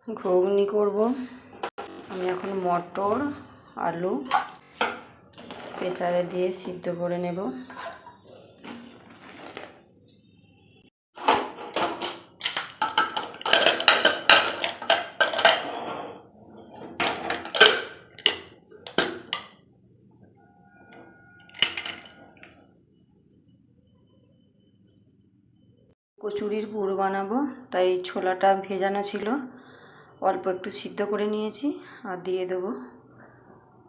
ঘুগনি করব। আমি এখন মটর আলু প্রেসারে দিয়ে সিদ্ধ করে নেব। কচুরির পুর বানাবো, তাই ছোলাটা ভেজানো ছিল, অল্প একটু সিদ্ধ করে নিয়েছি। আর দিয়ে দেবো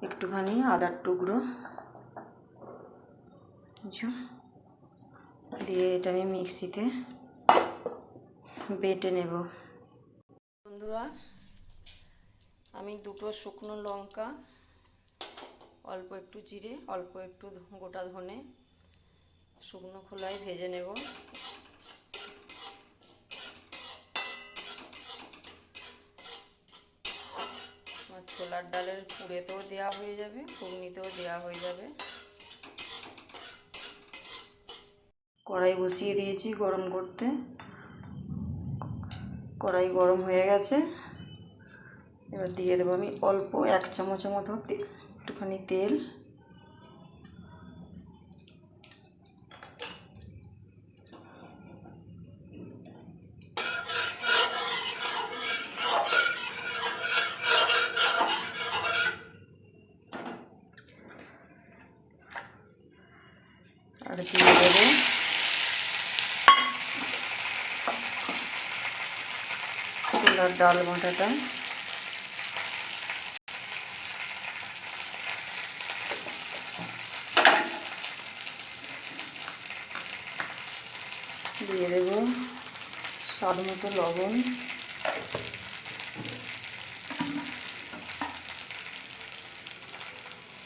একটুখানি আদার টুকরো, দিয়ে এটা আমি মিক্সিতে বেটে নেব। বন্ধুরা, আমি দুটো শুকনো লঙ্কা, অল্প একটু জিরে, অল্প একটু গোটা ধনে শুকনো খোলায় ভেজে নেব। ছোলার ডালের পুরেতেও দেওয়া হয়ে যাবে, ঘুগনিতেও দেওয়া হয়ে যাবে। কড়াই বসিয়ে দিয়েছি গরম করতে। কড়াই গরম হয়ে গেছে। এবার দিয়ে দেবো আমি অল্প 1 চামচের মতো একটুখানি তেল। আর দিয়ে দেবো ছোলার ডাল বাটাটা। দিয়ে দেবো স্বাদ মতো লবণ।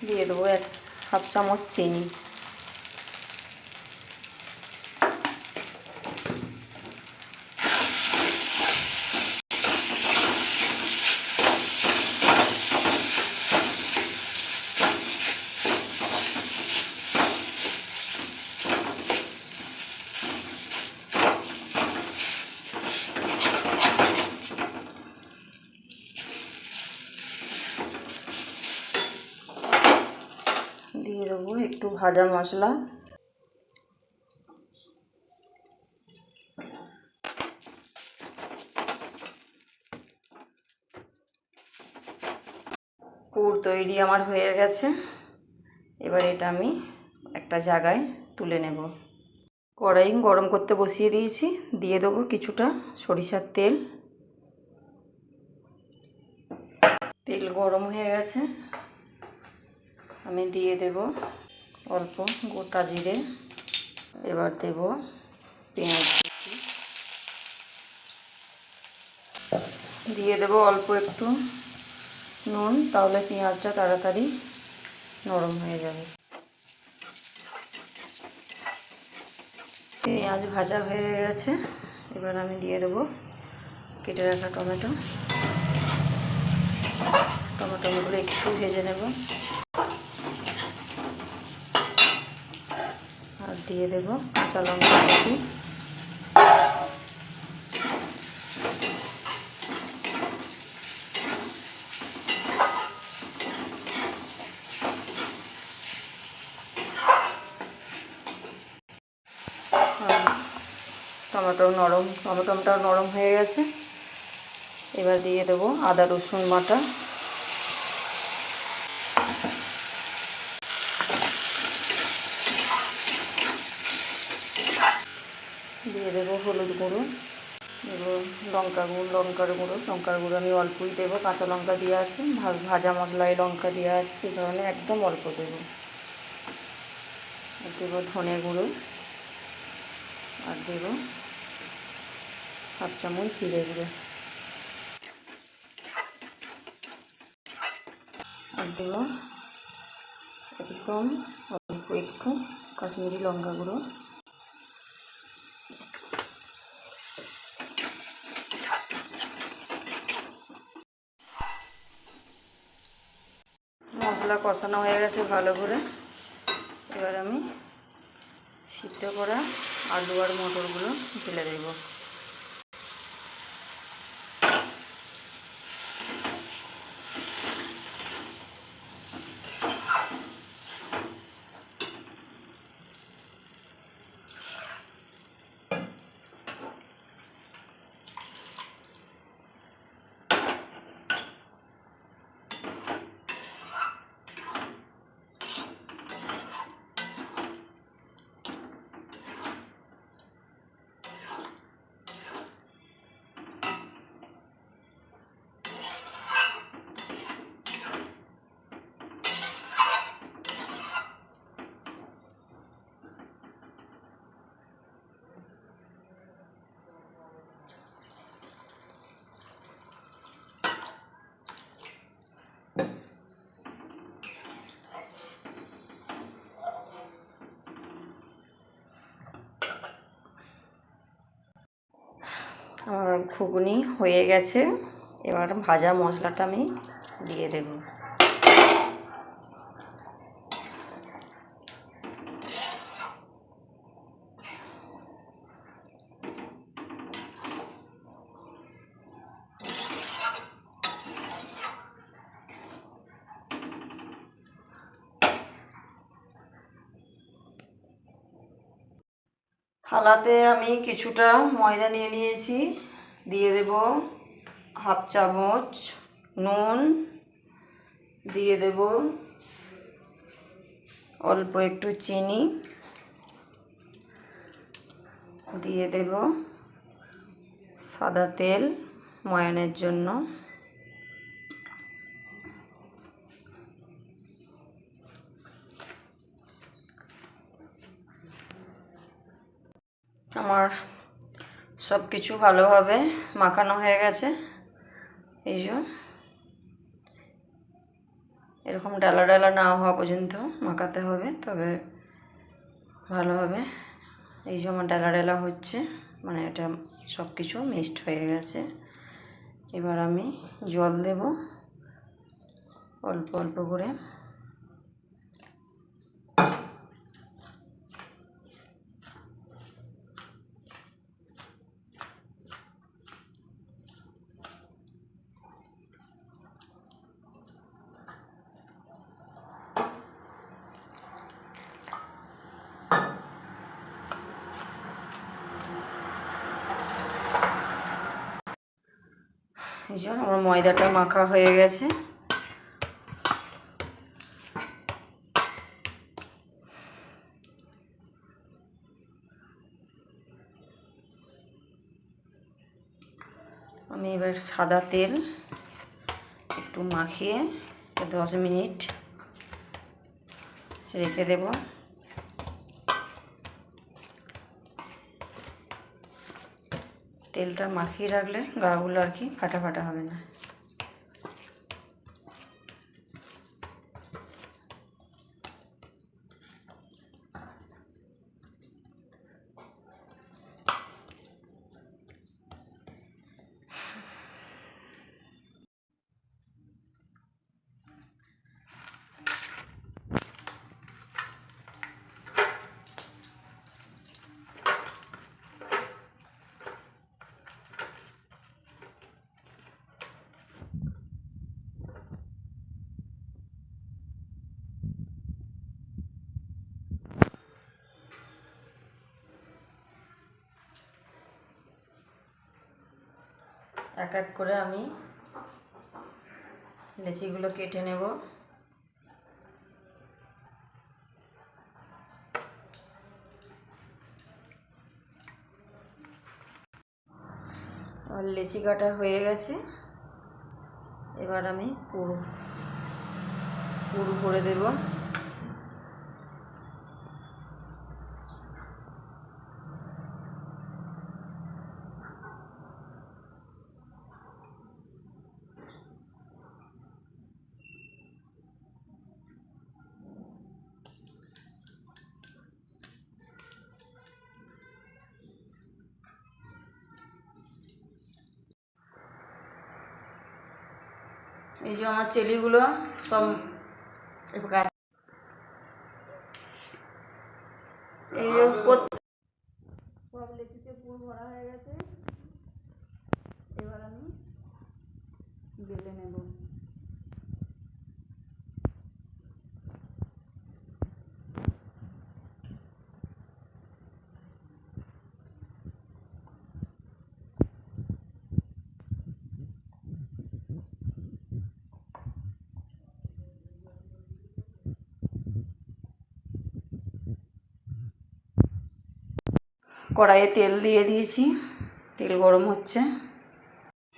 দিয়ে দেবো 1/2 চামচ চিনি। দিয়ে দেবো একটু ভাজা মশলা। পুর তৈরি আমার হয়ে গেছে। এবার এটা আমি একটা জায়গায় তুলে নেব। কড়াই গরম করতে বসিয়ে দিয়েছি। দিয়ে দেবো কিছুটা সরিষার তেল। তেল গরম হয়ে গেছে। আমি দিয়ে দেব অল্প গোটা জিরে। এবার দেব পেঁয়াজ কুচি। দিয়ে দেব অল্প একটু নুন, তাহলে পেঁয়াজটা তাড়াতাড়ি নরম হয়ে যাবে। পেঁয়াজ ভাজা হয়ে গেছে। এবার আমি দিয়ে দেবো কেটে রাখা টমেটো। টমেটোগুলো একটু ভেজে নেব। আর দিয়ে দেব কাঁচা লঙ্কা কুচি। টমেটোটাও নরম হয়ে গেছে। এবার দিয়ে দেবো আদা রসুন বাটা। দিয়ে দেবো হলুদ গুঁড়ো, দেবো লঙ্কার গুঁড়ো আমি অল্পই দেবো। কাঁচা লঙ্কা দেওয়া আছে, ভাজা মশলায় লঙ্কা দেওয়া আছে, সেই কারণে একদম অল্প দেবো। আর দেবো ধনে গুঁড়ো। আর দেবো 1/2 চামচ জিরে গুঁড়ো। আর দেবো একদম অল্প একটু কাশ্মীরি লঙ্কা গুঁড়ো। মশলা কষানো হয়ে গেছে ভালো করে। এবার আমি সিদ্ধ করা আলু আর মটরগুলো ঢেলে দেব। আমার ঘুগনি হয়ে গেছে। এবার ভাজা মশলাটা আমি দিয়ে দেব। থালাতে আমি কিছুটা ময়দা নিয়ে নিয়েছি, দিয়ে দেব হাফ চামচ নুন, দিয়ে দেব অল্প একটু চিনি, দিয়ে দেব সাদা তেল ময়ানের জন্য, আমার সব কিছু ভালোভাবে মাখানো হয়ে গেছে। এই যে এরকম ডালা ডালা না হওয়া পর্যন্ত মাখাতে হবে, তবে ভালোভাবে। এই যে আমার ডালা ডালা হচ্ছে, মানে এটা সব কিছু মিক্সড হয়ে গেছে। এবার আমি জল দেব অল্প অল্প করে। এই জন্য আমার ময়দাটা মাখা হয়ে গেছে। আমি এবার সাদা তেল একটু মাখিয়ে 10 মিনিট রেখে দেব। তেলটা মাখিয়ে রাখলে গাগুলো আর কি ফাটা ফাটা হবে না। এক এক করে আমি লেচিগুলো কেটে নেব। আর লেচি কাটা হয়ে গেছে। এবার আমি পুর করে দেব। এই যে আমার চেলিগুলো সব এই যে সব লেচিতে পুর ভরা হয়ে গেছে। এবার আমি বেলে নেব। কড়াইয়ে তেল দিয়ে দিয়েছি, তেল গরম হচ্ছে।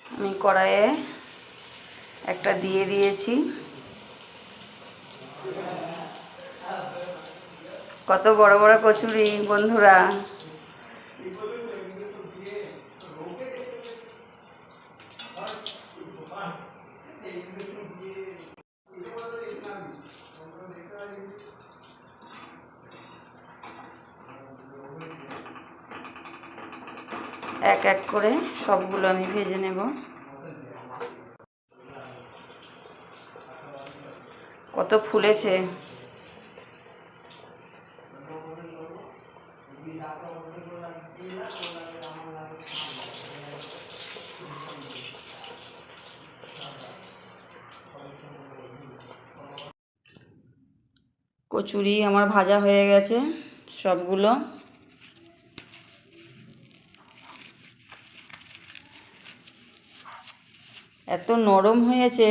আমি কড়াইয়ে একটা দিয়ে দিয়েছি। কত বড় বড় কচুরি বন্ধুরা! এক এক করে সবগুলো আমি ভেজে নেব। কত ফুলেছে। কচুরি আমার ভাজা হয়ে গেছে সবগুলো। এত নরম হয়েছে,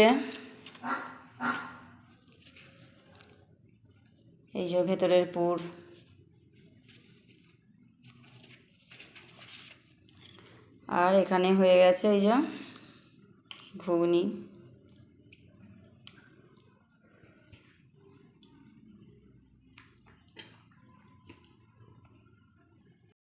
এই যে ভেতরের পুর। আর এখানে হয়ে গেছে এই যে ঘুগনি।